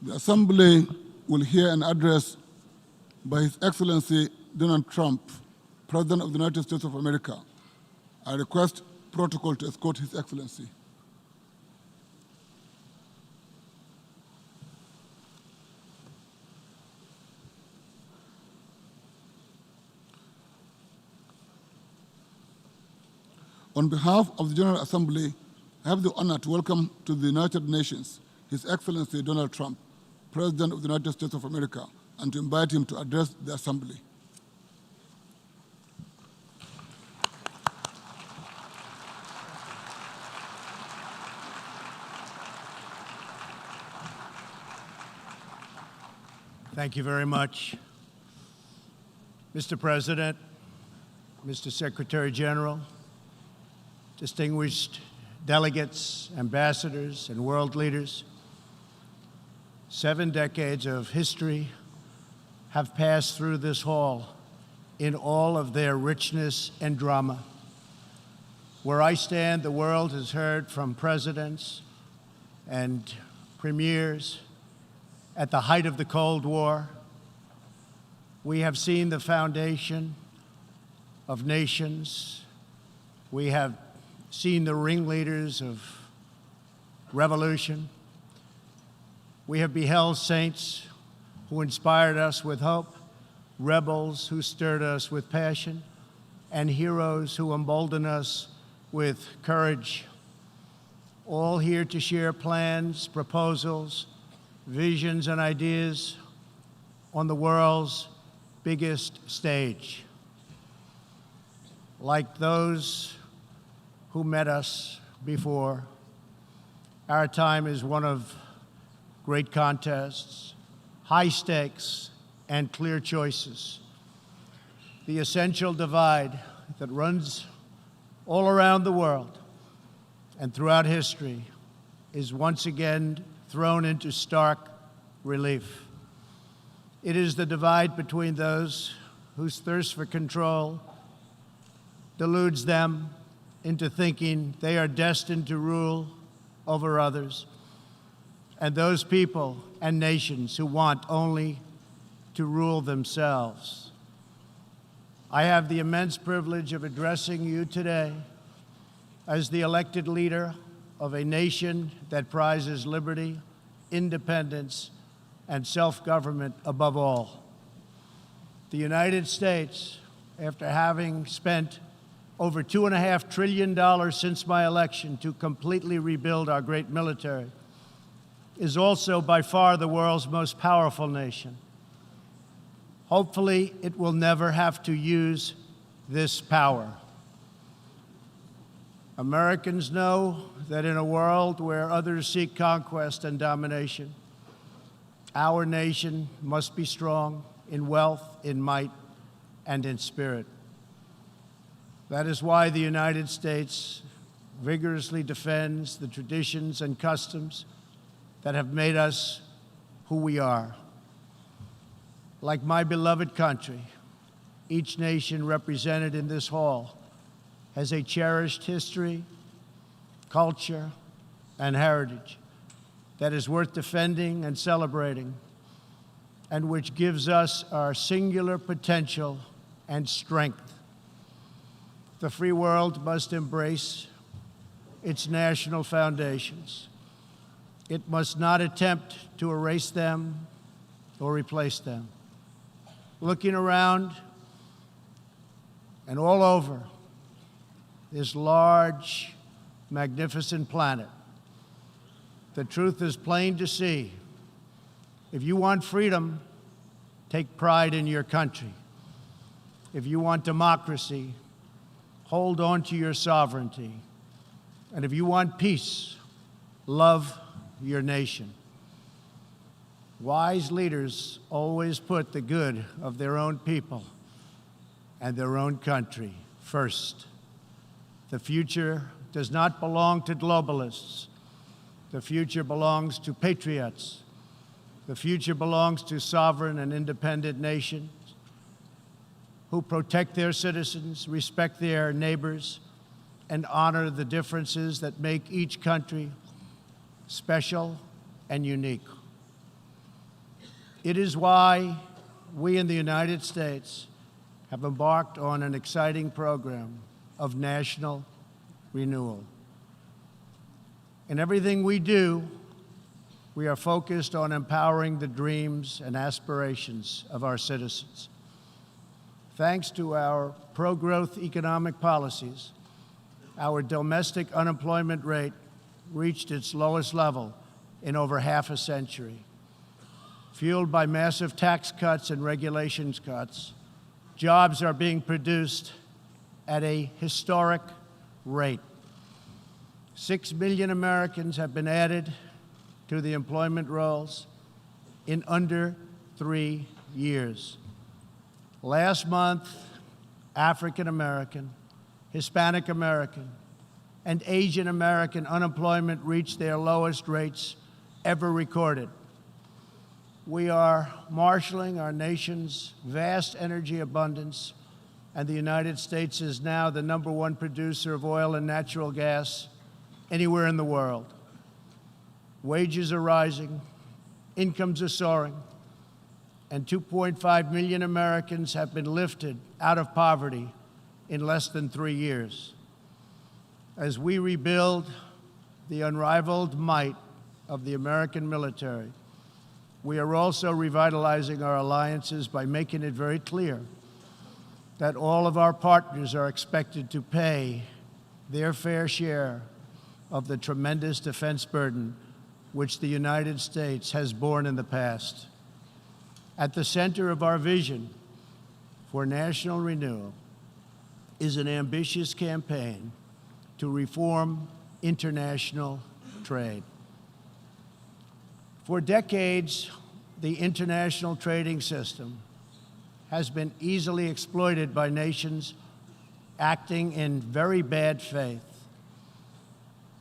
The Assembly will hear an address by His Excellency Donald Trump, President of the United States of America. I request protocol to escort His Excellency. On behalf of the General Assembly, I have the honor to welcome to the United Nations His Excellency Donald Trump, President of the United States of America, and to invite him to address the Assembly. Thank you very much. Mr. President, Mr. Secretary General, distinguished delegates, ambassadors, and world leaders, 7 decades of history have passed through this hall in all of their richness and drama. Where I stand, the world has heard from presidents and premiers at the height of the Cold War. We have seen the foundation of nations. We have seen the ringleaders of revolution. We have beheld saints who inspired us with hope, rebels who stirred us with passion, and heroes who emboldened us with courage, all here to share plans, proposals, visions, and ideas on the world's biggest stage. Like those who met us before, our time is one of great contests, high stakes, and clear choices. The essential divide that runs all around the world and throughout history is once again thrown into stark relief. It is the divide between those whose thirst for control deludes them into thinking they are destined to rule over others, and those people and nations who want only to rule themselves. I have the immense privilege of addressing you today as the elected leader of a nation that prizes liberty, independence, and self-government above all. The United States, after having spent over $2.5 trillion since my election to completely rebuild our great military, is also by far the world's most powerful nation. Hopefully, it will never have to use this power. Americans know that in a world where others seek conquest and domination, our nation must be strong in wealth, in might, and in spirit. That is why the United States vigorously defends the traditions and customs that have made us who we are. Like my beloved country, each nation represented in this hall has a cherished history, culture, and heritage that is worth defending and celebrating, and which gives us our singular potential and strength. The free world must embrace its national foundations. It must not attempt to erase them or replace them. Looking around and all over this large, magnificent planet, the truth is plain to see. If you want freedom, take pride in your country. If you want democracy, hold on to your sovereignty. And if you want peace, love your nation. Wise leaders always put the good of their own people and their own country first. The future does not belong to globalists. The future belongs to patriots. The future belongs to sovereign and independent nations who protect their citizens, respect their neighbors, and honor the differences that make each country special and unique. It is why we in the United States have embarked on an exciting program of national renewal. In everything we do, we are focused on empowering the dreams and aspirations of our citizens. Thanks to our pro-growth economic policies, our domestic unemployment rate reached its lowest level in over half a century. Fueled by massive tax cuts and regulations cuts, jobs are being produced at a historic rate. 6 million Americans have been added to the employment rolls in under 3 years. Last month, African American, Hispanic American, and Asian American unemployment reached their lowest rates ever recorded. We are marshaling our nation's vast energy abundance, and the United States is now the #1 producer of oil and natural gas anywhere in the world. Wages are rising, incomes are soaring, and 2.5 million Americans have been lifted out of poverty in less than 3 years. As we rebuild the unrivaled might of the American military, we are also revitalizing our alliances by making it very clear that all of our partners are expected to pay their fair share of the tremendous defense burden which the United States has borne in the past. At the center of our vision for national renewal is an ambitious campaign to reform international trade. For decades, the international trading system has been easily exploited by nations acting in very bad faith.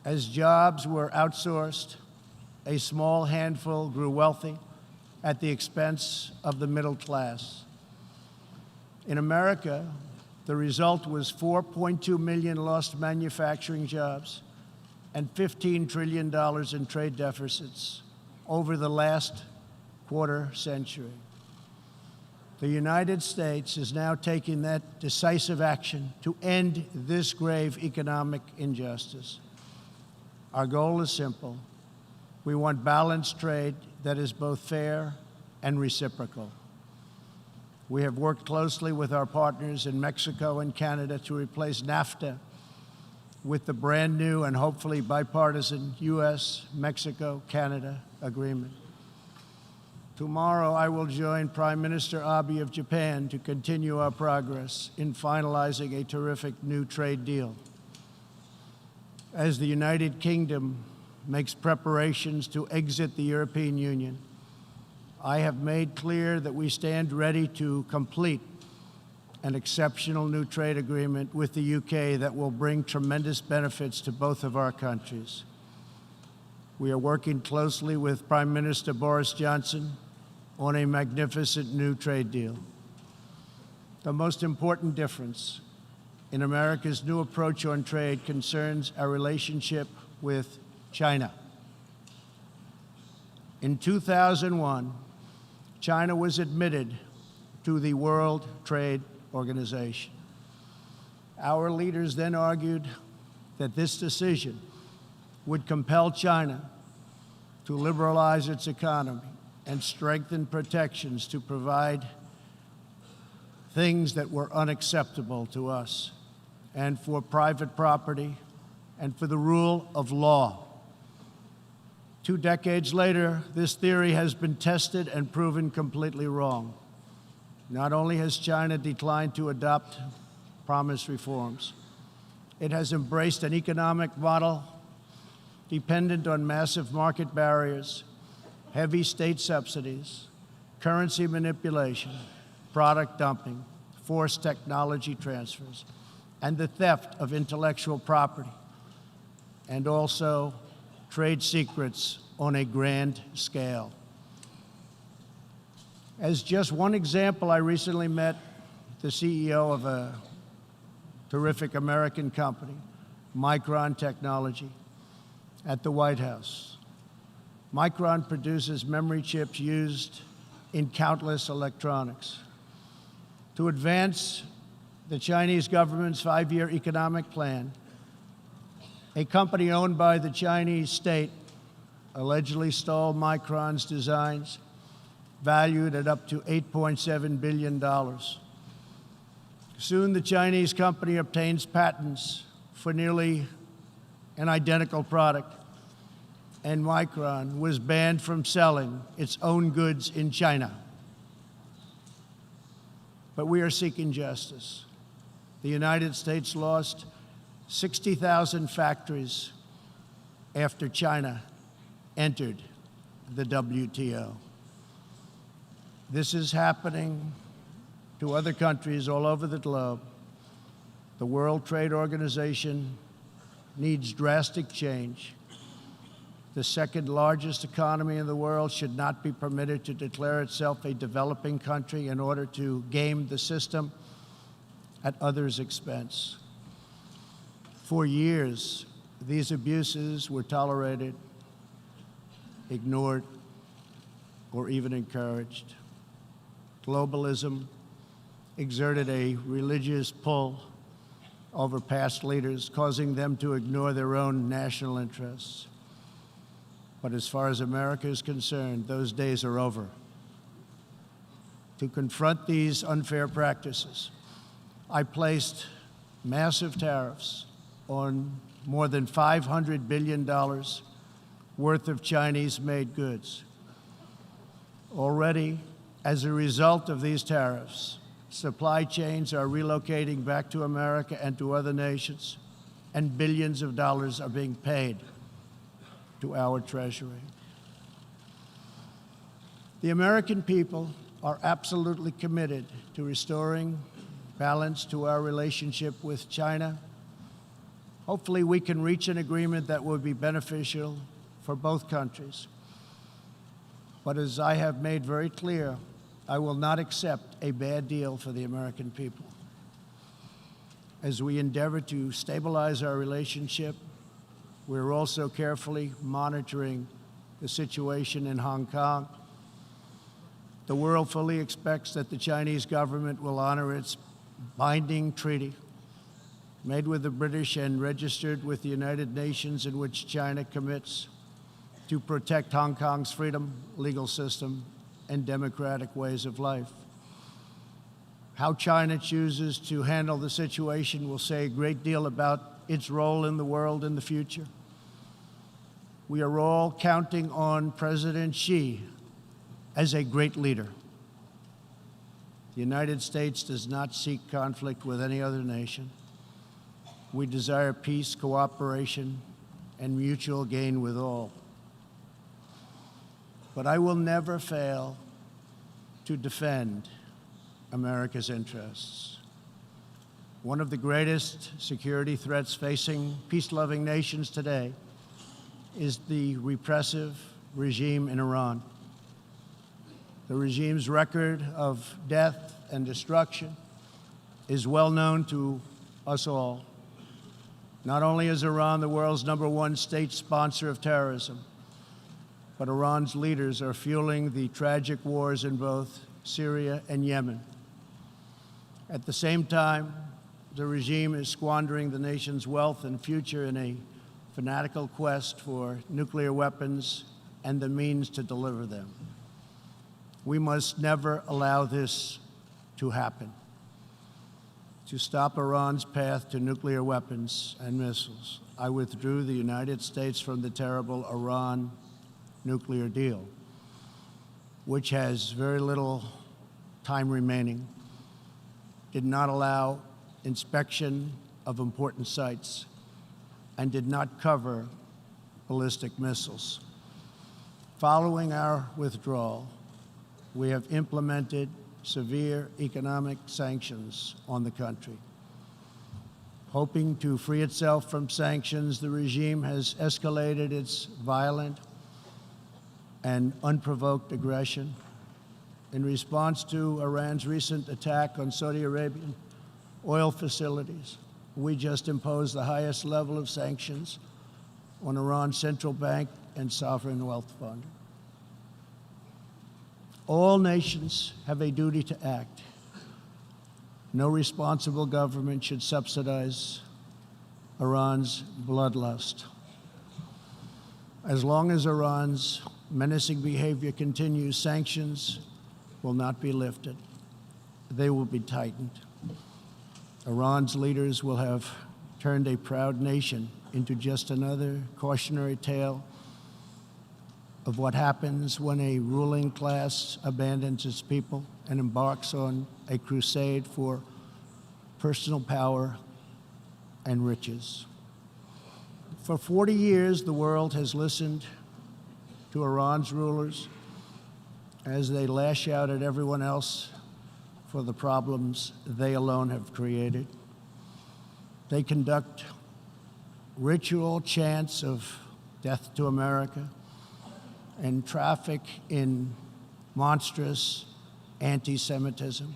As jobs were outsourced, a small handful grew wealthy at the expense of the middle class. In America, the result was 4.2 million lost manufacturing jobs and $15 trillion in trade deficits over the last quarter century. The United States is now taking that decisive action to end this grave economic injustice. Our goal is simple. We want balanced trade that is both fair and reciprocal. We have worked closely with our partners in Mexico and Canada to replace NAFTA with the brand new and hopefully bipartisan U.S.-Mexico-Canada agreement. Tomorrow, I will join Prime Minister Abe of Japan to continue our progress in finalizing a terrific new trade deal. As the United Kingdom makes preparations to exit the European Union, I have made clear that we stand ready to complete an exceptional new trade agreement with the UK that will bring tremendous benefits to both of our countries. We are working closely with Prime Minister Boris Johnson on a magnificent new trade deal. The most important difference in America's new approach on trade concerns our relationship with China. In 2001, China was admitted to the World Trade Organization. Our leaders then argued that this decision would compel China to liberalize its economy and strengthen protections to provide things that were unacceptable to us, and for private property, and for the rule of law. 2 decades later, this theory has been tested and proven completely wrong. Not only has China declined to adopt promised reforms, it has embraced an economic model dependent on massive market barriers, heavy state subsidies, currency manipulation, product dumping, forced technology transfers, and the theft of intellectual property, and also trade secrets on a grand scale. As just one example, I recently met the CEO of a terrific American company, Micron Technology, at the White House. Micron produces memory chips used in countless electronics. To advance the Chinese government's 5-year economic plan, a company owned by the Chinese state allegedly stole Micron's designs, valued at up to $8.7 billion. Soon, the Chinese company obtains patents for nearly an identical product, and Micron was banned from selling its own goods in China. But we are seeking justice. The United States lost 60,000 factories after China entered the WTO. This is happening to other countries all over the globe. The World Trade Organization needs drastic change. The second largest economy in the world should not be permitted to declare itself a developing country in order to game the system at others' expense. For years, these abuses were tolerated, ignored, or even encouraged. Globalism exerted a religious pull over past leaders, causing them to ignore their own national interests. But as far as America is concerned, those days are over. To confront these unfair practices, I placed massive tariffs on more than $500 billion worth of Chinese-made goods. Already, as a result of these tariffs, supply chains are relocating back to America and to other nations, and billions of dollars are being paid to our Treasury. The American people are absolutely committed to restoring balance to our relationship with China. Hopefully, we can reach an agreement that will be beneficial for both countries. But as I have made very clear, I will not accept a bad deal for the American people. As we endeavor to stabilize our relationship, we're also carefully monitoring the situation in Hong Kong. The world fully expects that the Chinese government will honor its binding treaty made with the British and registered with the United Nations, in which China commits to protect Hong Kong's freedom, legal system, and democratic ways of life. How China chooses to handle the situation will say a great deal about its role in the world in the future. We are all counting on President Xi as a great leader. The United States does not seek conflict with any other nation. We desire peace, cooperation, and mutual gain with all. But I will never fail to defend America's interests. One of the greatest security threats facing peace-loving nations today is the repressive regime in Iran. The regime's record of death and destruction is well known to us all. Not only is Iran the world's #1 state sponsor of terrorism, but Iran's leaders are fueling the tragic wars in both Syria and Yemen. At the same time, the regime is squandering the nation's wealth and future in a fanatical quest for nuclear weapons and the means to deliver them. We must never allow this to happen. To stop Iran's path to nuclear weapons and missiles, I withdrew the United States from the terrible Iran nuclear deal, which has very little time remaining, did not allow inspection of important sites, and did not cover ballistic missiles. Following our withdrawal, we have implemented severe economic sanctions on the country. Hoping to free itself from sanctions, the regime has escalated its violent and unprovoked aggression. In response to Iran's recent attack on Saudi Arabian oil facilities, we just imposed the highest level of sanctions on Iran's central bank and sovereign wealth fund. All nations have a duty to act. No responsible government should subsidize Iran's bloodlust. As long as Iran's menacing behavior continues, sanctions will not be lifted. They will be tightened. Iran's leaders will have turned a proud nation into just another cautionary tale of what happens when a ruling class abandons its people and embarks on a crusade for personal power and riches. For 40 years, the world has listened to Iran's rulers as they lash out at everyone else for the problems they alone have created. They conduct ritual chants of death to America and traffic in monstrous anti-Semitism.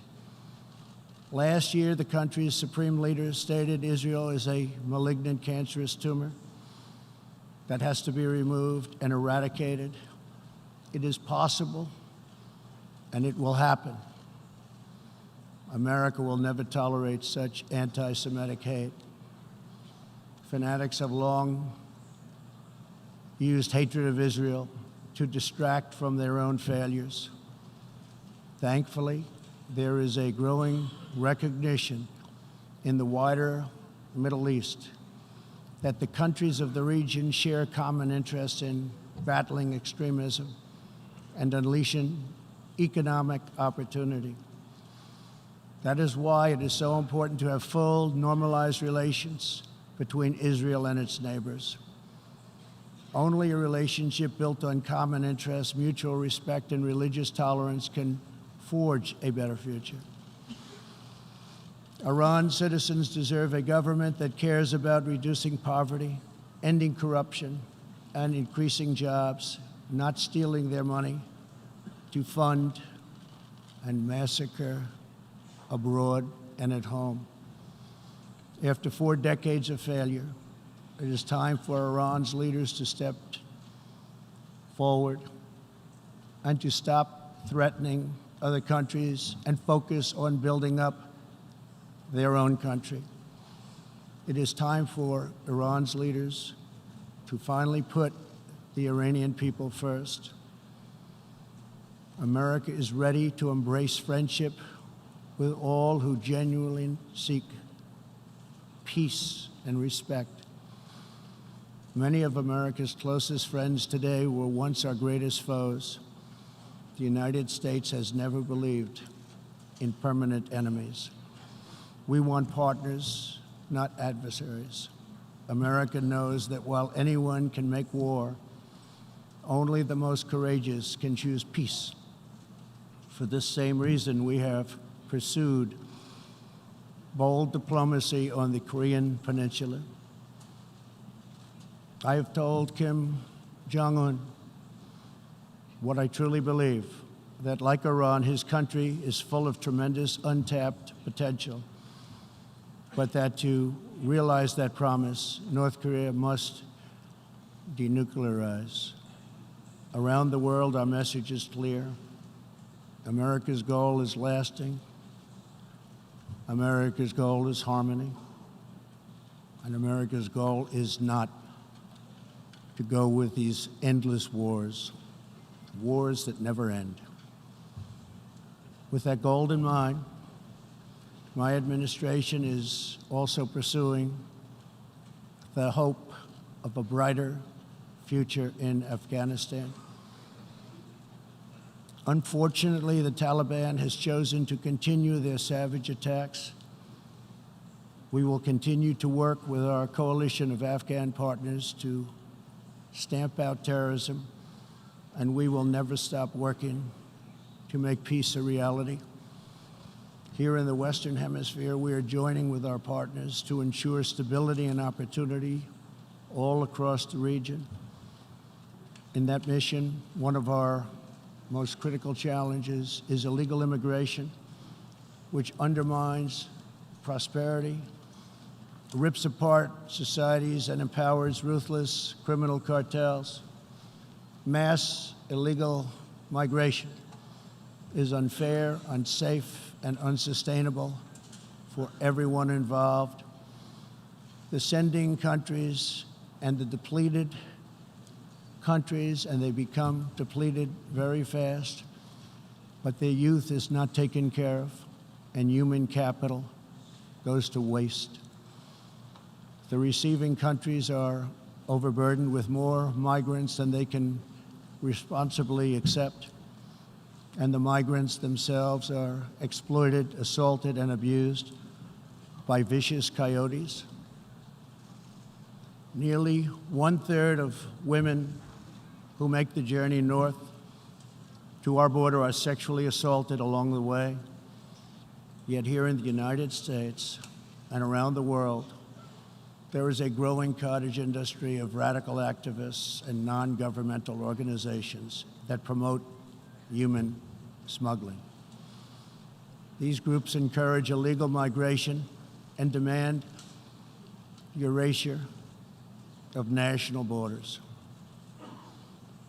Last year, the country's supreme leader stated Israel is a malignant, cancerous tumor that has to be removed and eradicated. It is possible, and it will happen. America will never tolerate such anti-Semitic hate. Fanatics have long used hatred of Israel to distract from their own failures. Thankfully, there is a growing recognition in the wider Middle East that the countries of the region share common interests in battling extremism and unleashing economic opportunity. That is why it is so important to have full, normalized relations between Israel and its neighbors. Only a relationship built on common interests, mutual respect, and religious tolerance can forge a better future. Iran's citizens deserve a government that cares about reducing poverty, ending corruption, and increasing jobs, not stealing their money to fund and massacre abroad and at home. After 4 decades of failure, it is time for Iran's leaders to step forward and to stop threatening other countries and focus on building up their own country. It is time for Iran's leaders to finally put the Iranian people first. America is ready to embrace friendship with all who genuinely seek peace and respect. Many of America's closest friends today were once our greatest foes. The United States has never believed in permanent enemies. We want partners, not adversaries. America knows that while anyone can make war, only the most courageous can choose peace. For this same reason, we have pursued bold diplomacy on the Korean Peninsula. I have told Kim Jong-un what I truly believe, that like Iran, his country is full of tremendous untapped potential, but that to realize that promise, North Korea must denuclearize. Around the world, our message is clear. America's goal is lasting. America's goal is harmony. And America's goal is not to go with these endless wars, wars that never end. With that goal in mind, my administration is also pursuing the hope of a brighter future in Afghanistan. Unfortunately, the Taliban has chosen to continue their savage attacks. We will continue to work with our coalition of Afghan partners to stamp out terrorism, and we will never stop working to make peace a reality. Here in the Western Hemisphere, we are joining with our partners to ensure stability and opportunity all across the region. In that mission, one of our most critical challenges is illegal immigration, which undermines prosperity, rips apart societies, and empowers ruthless criminal cartels. Mass illegal migration is unfair, unsafe, and unsustainable for everyone involved. The sending countries and the depleted countries, and they become depleted very fast, but their youth is not taken care of, and human capital goes to waste. The receiving countries are overburdened with more migrants than they can responsibly accept, and the migrants themselves are exploited, assaulted, and abused by vicious coyotes. Nearly 1/3 of women who make the journey north to our border are sexually assaulted along the way. Yet here in the United States and around the world, there is a growing cottage industry of radical activists and non-governmental organizations that promote human smuggling. These groups encourage illegal migration and demand erasure of national borders.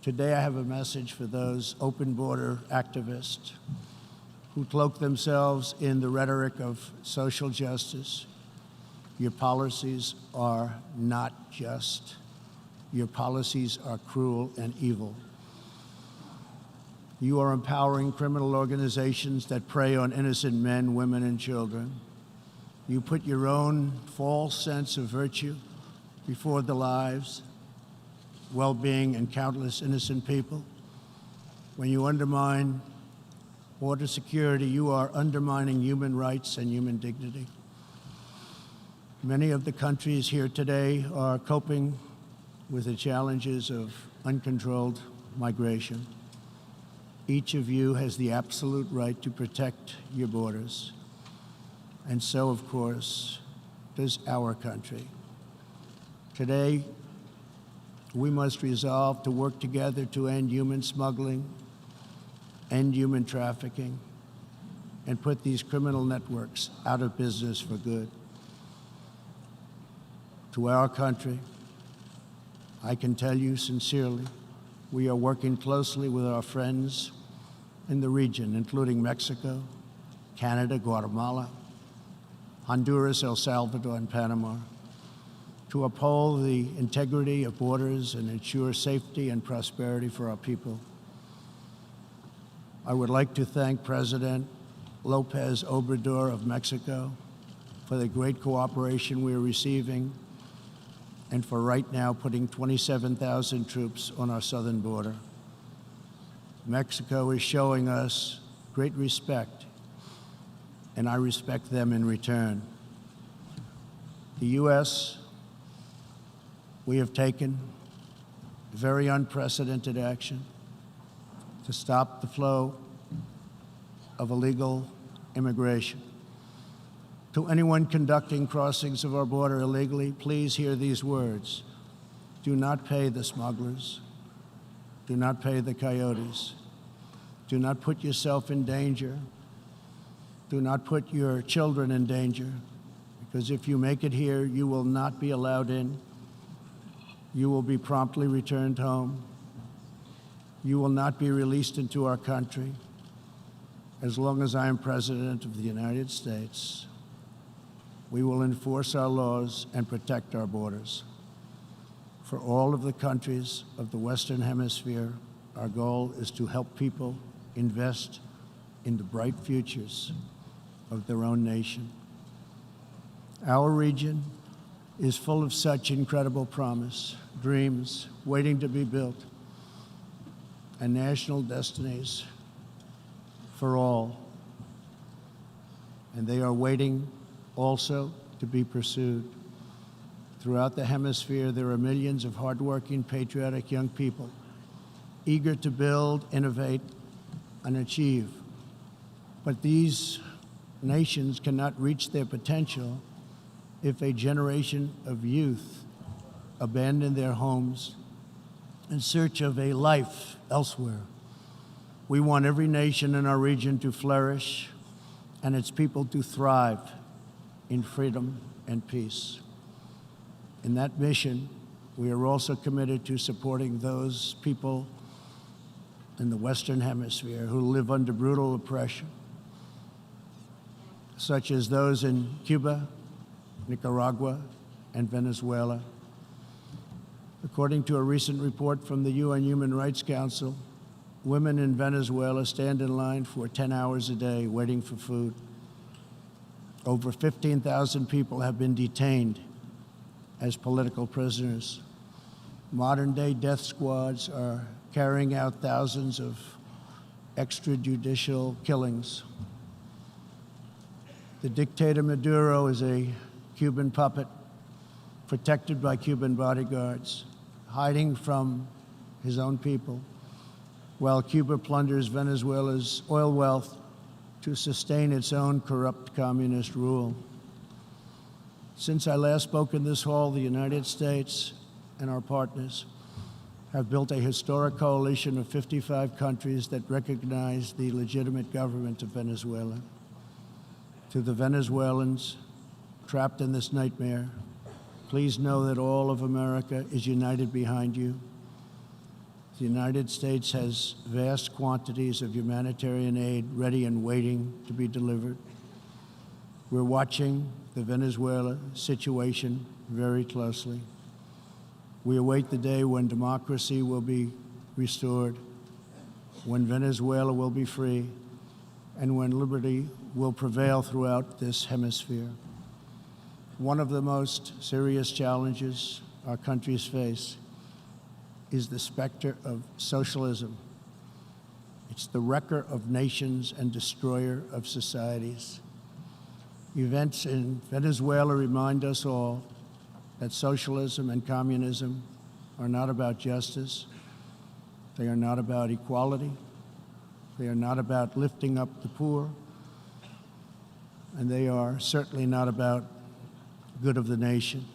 Today, I have a message for those open border activists who cloak themselves in the rhetoric of social justice. Your policies are not just. Your policies are cruel and evil. You are empowering criminal organizations that prey on innocent men, women, and children. You put your own false sense of virtue before the lives, well-being, and countless innocent people. When you undermine border security, you are undermining human rights and human dignity. Many of the countries here today are coping with the challenges of uncontrolled migration. Each of you has the absolute right to protect your borders. And so, of course, does our country. Today, we must resolve to work together to end human smuggling, end human trafficking, and put these criminal networks out of business for good. To our country, I can tell you sincerely, we are working closely with our friends in the region, including Mexico, Canada, Guatemala, Honduras, El Salvador, and Panama, to uphold the integrity of borders and ensure safety and prosperity for our people. I would like to thank President López Obrador of Mexico for the great cooperation we are receiving and for right now putting 27,000 troops on our southern border. Mexico is showing us great respect, and I respect them in return. The U.S., we have taken very unprecedented action to stop the flow of illegal immigration. To anyone conducting crossings of our border illegally, please hear these words. Do not pay the smugglers. Do not pay the coyotes. Do not put yourself in danger. Do not put your children in danger, because if you make it here, you will not be allowed in. You will be promptly returned home. You will not be released into our country. As long as I am President of the United States, we will enforce our laws and protect our borders. For all of the countries of the Western Hemisphere, our goal is to help people invest in the bright futures of their own nation. Our region is full of such incredible promise, dreams waiting to be built, and national destinies for all. And they are waiting also to be pursued. Throughout the hemisphere, there are millions of hardworking, patriotic young people eager to build, innovate, and achieve. But these nations cannot reach their potential if a generation of youth abandon their homes in search of a life elsewhere. We want every nation in our region to flourish and its people to thrive in freedom and peace. In that mission, we are also committed to supporting those people in the Western Hemisphere who live under brutal oppression, such as those in Cuba, Nicaragua, and Venezuela. According to a recent report from the UN Human Rights Council, women in Venezuela stand in line for 10 hours a day waiting for food. Over 15,000 people have been detained as political prisoners. Modern-day death squads are carrying out thousands of extrajudicial killings. The dictator Maduro is a Cuban puppet, protected by Cuban bodyguards, hiding from his own people, while Cuba plunders Venezuela's oil wealth to sustain its own corrupt communist rule. Since I last spoke in this hall, the United States and our partners have built a historic coalition of 55 countries that recognize the legitimate government of Venezuela. To the Venezuelans trapped in this nightmare, please know that all of America is united behind you. The United States has vast quantities of humanitarian aid ready and waiting to be delivered. We're watching the Venezuela situation very closely. We await the day when democracy will be restored, when Venezuela will be free, and when liberty will prevail throughout this hemisphere. One of the most serious challenges our countries face is the specter of socialism. It's the wrecker of nations and destroyer of societies. Events in Venezuela remind us all that socialism and communism are not about justice. They are not about equality. They are not about lifting up the poor. And they are certainly not about good of the nation.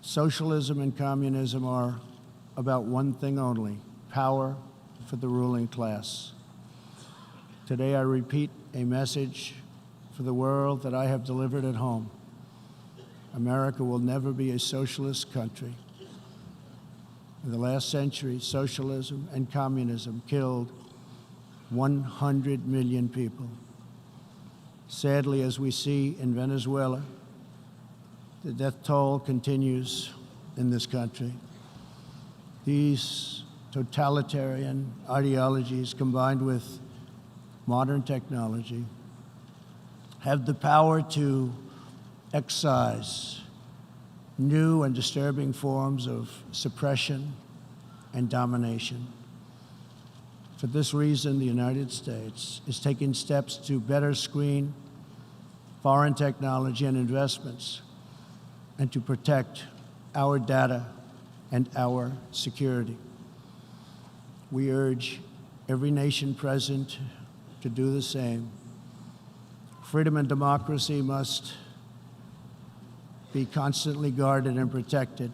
Socialism and communism are about one thing only: power for the ruling class. Today I repeat a message for the world that I have delivered at home. America will never be a socialist country. In the last century, socialism and communism killed 100 million people. Sadly, as we see in Venezuela, the death toll continues in this country. These totalitarian ideologies, combined with modern technology, have the power to excise new and disturbing forms of suppression and domination. For this reason, the United States is taking steps to better screen foreign technology and investments and to protect our data and our security. We urge every nation present to do the same. Freedom and democracy must be constantly guarded and protected,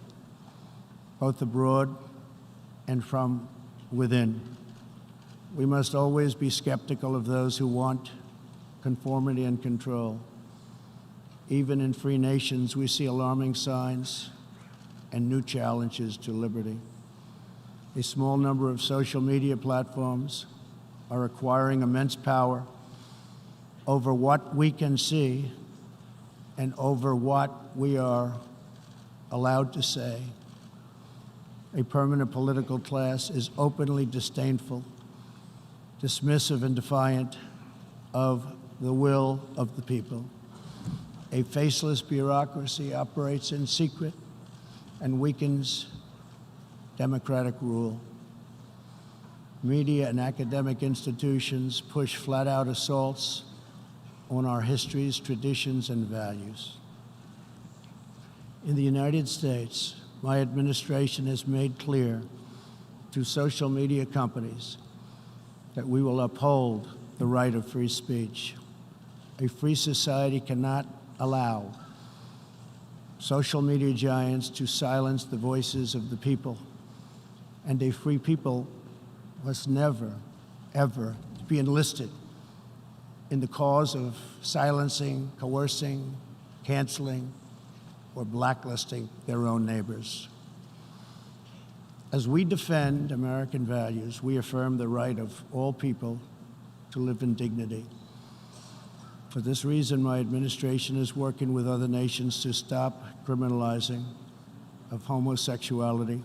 both abroad and from within. We must always be skeptical of those who want conformity and control. Even in free nations, we see alarming signs and new challenges to liberty. A small number of social media platforms are acquiring immense power over what we can see and over what we are allowed to say. A permanent political class is openly disdainful, dismissive, and defiant of the will of the people. A faceless bureaucracy operates in secret and weakens democratic rule. Media and academic institutions push flat-out assaults on our histories, traditions, and values. In the United States, my administration has made clear to social media companies that we will uphold the right of free speech. A free society cannot allow social media giants to silence the voices of the people, and a free people must never, ever be enlisted in the cause of silencing, coercing, canceling, or blacklisting their own neighbors. As we defend American values, we affirm the right of all people to live in dignity. For this reason, my administration is working with other nations to stop criminalizing of homosexuality,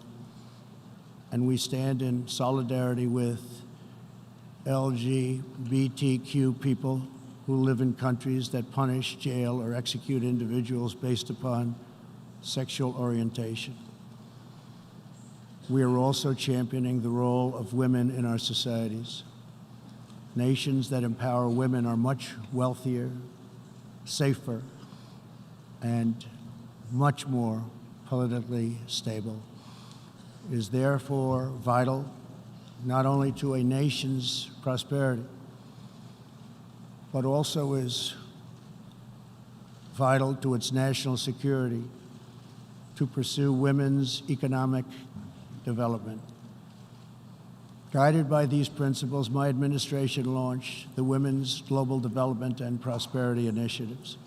and we stand in solidarity with LGBTQ people who live in countries that punish, jail, or execute individuals based upon sexual orientation. We are also championing the role of women in our societies. Nations that empower women are much wealthier, safer, and much more politically stable. It is therefore vital not only to a nation's prosperity, but also is vital to its national security to pursue women's economic development. Guided by these principles, my administration launched the Women's Global Development and Prosperity Initiatives.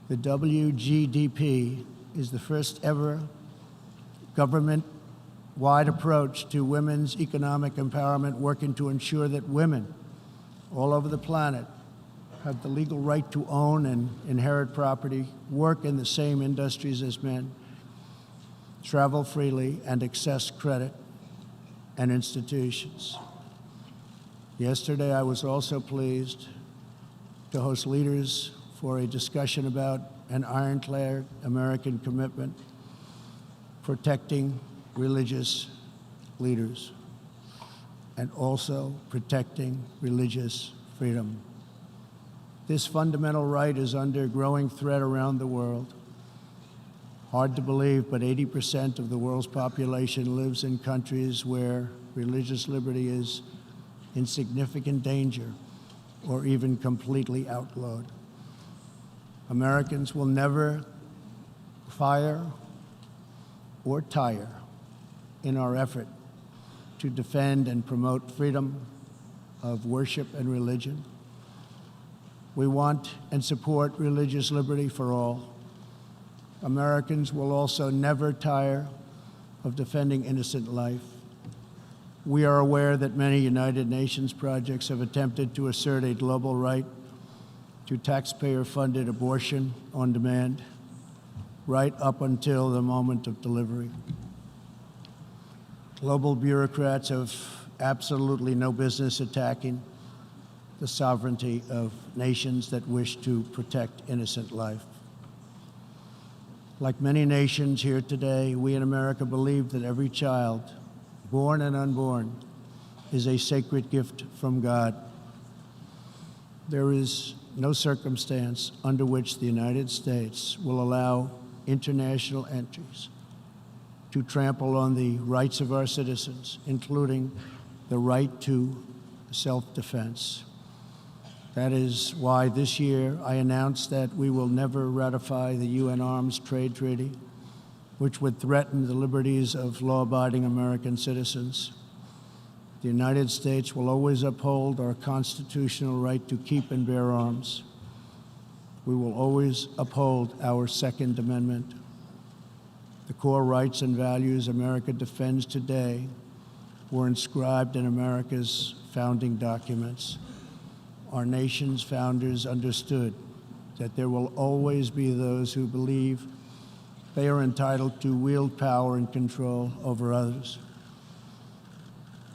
The WGDP is the first ever government-wide approach to women's economic empowerment, working to ensure that women all over the planet have the legal right to own and inherit property, work in the same industries as men, travel freely, and access credit and institutions. Yesterday, I was also pleased to host leaders for a discussion about an ironclad American commitment protecting religious leaders and also protecting religious freedom. This fundamental right is under growing threat around the world. Hard to believe, but 80% of the world's population lives in countries where religious liberty is in significant danger or even completely outlawed. Americans will never fire or tire in our effort to defend and promote freedom of worship and religion. We want and support religious liberty for all. Americans will also never tire of defending innocent life. We are aware that many United Nations projects have attempted to assert a global right to taxpayer-funded abortion on demand, right up until the moment of delivery. Global bureaucrats have absolutely no business attacking the sovereignty of nations that wish to protect innocent life. Like many nations here today, we in America believe that every child, born and unborn, is a sacred gift from God. There is no circumstance under which the United States will allow international entries to trample on the rights of our citizens, including the right to self-defense. That is why this year I announced that we will never ratify the UN Arms Trade Treaty, which would threaten the liberties of law-abiding American citizens. The United States will always uphold our constitutional right to keep and bear arms. We will always uphold our Second Amendment. The core rights and values America defends today were inscribed in America's founding documents. Our nation's founders understood that there will always be those who believe they are entitled to wield power and control over others.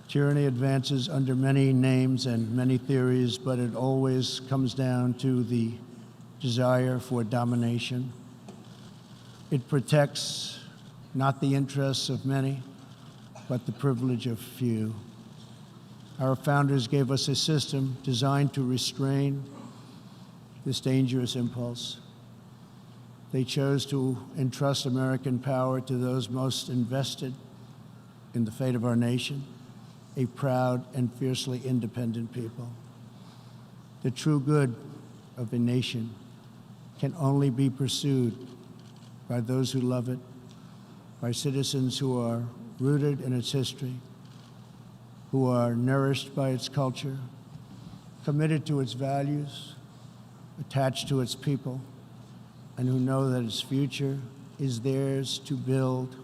Tyranny advances under many names and many theories, but it always comes down to the desire for domination. It protects not the interests of many, but the privilege of few. Our founders gave us a system designed to restrain this dangerous impulse. They chose to entrust American power to those most invested in the fate of our nation, a proud and fiercely independent people. The true good of a nation can only be pursued by those who love it, by citizens who are rooted in its history, who are nourished by its culture, committed to its values, attached to its people, and who know that its future is theirs to build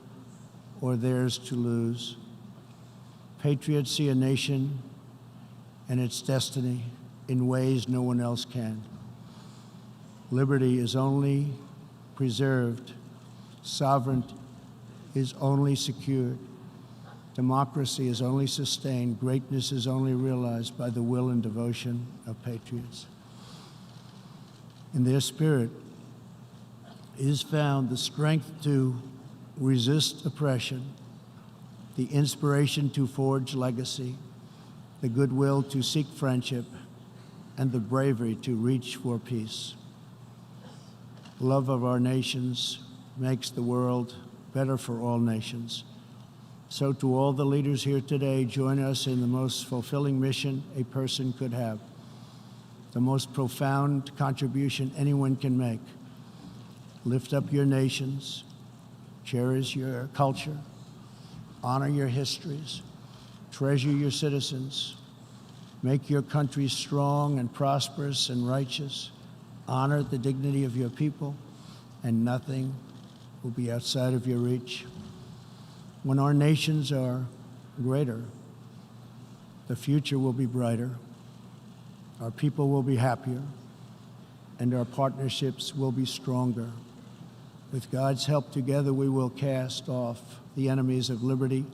or theirs to lose. Patriots see a nation and its destiny in ways no one else can. Liberty is only preserved, sovereignty is only secured, democracy is only sustained, greatness is only realized by the will and devotion of patriots. In their spirit is found the strength to resist oppression, the inspiration to forge legacy, the goodwill to seek friendship, and the bravery to reach for peace. Love of our nations makes the world better for all nations. So to all the leaders here today, join us in the most fulfilling mission a person could have, the most profound contribution anyone can make. Lift up your nations, cherish your culture, honor your histories, treasure your citizens, make your country strong and prosperous and righteous, honor the dignity of your people, and nothing will be outside of your reach. When our nations are greater, the future will be brighter, our people will be happier, and our partnerships will be stronger. With God's help, together we will cast off the enemies of liberty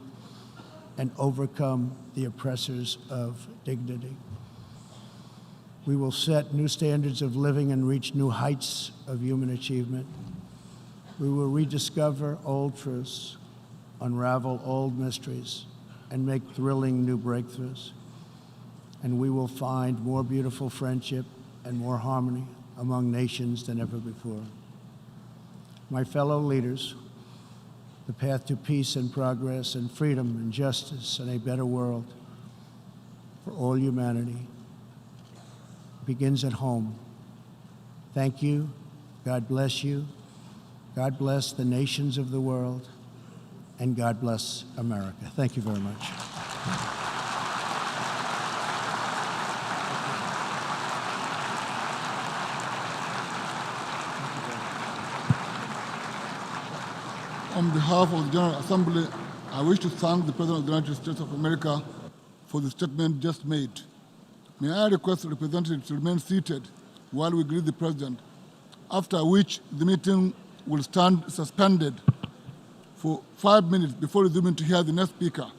and overcome the oppressors of dignity. We will set new standards of living and reach new heights of human achievement. We will rediscover old truths, unravel old mysteries, and make thrilling new breakthroughs. And we will find more beautiful friendship and more harmony among nations than ever before. My fellow leaders, the path to peace and progress and freedom and justice and a better world for all humanity begins at home. Thank you. God bless you. God bless the nations of the world. And God bless America. Thank you very much. On behalf of the General Assembly, I wish to thank the President of the United States of America for the statement just made. May I request the representatives to remain seated while we greet the President, after which the meeting will stand suspended for 5 minutes before resuming to hear the next speaker.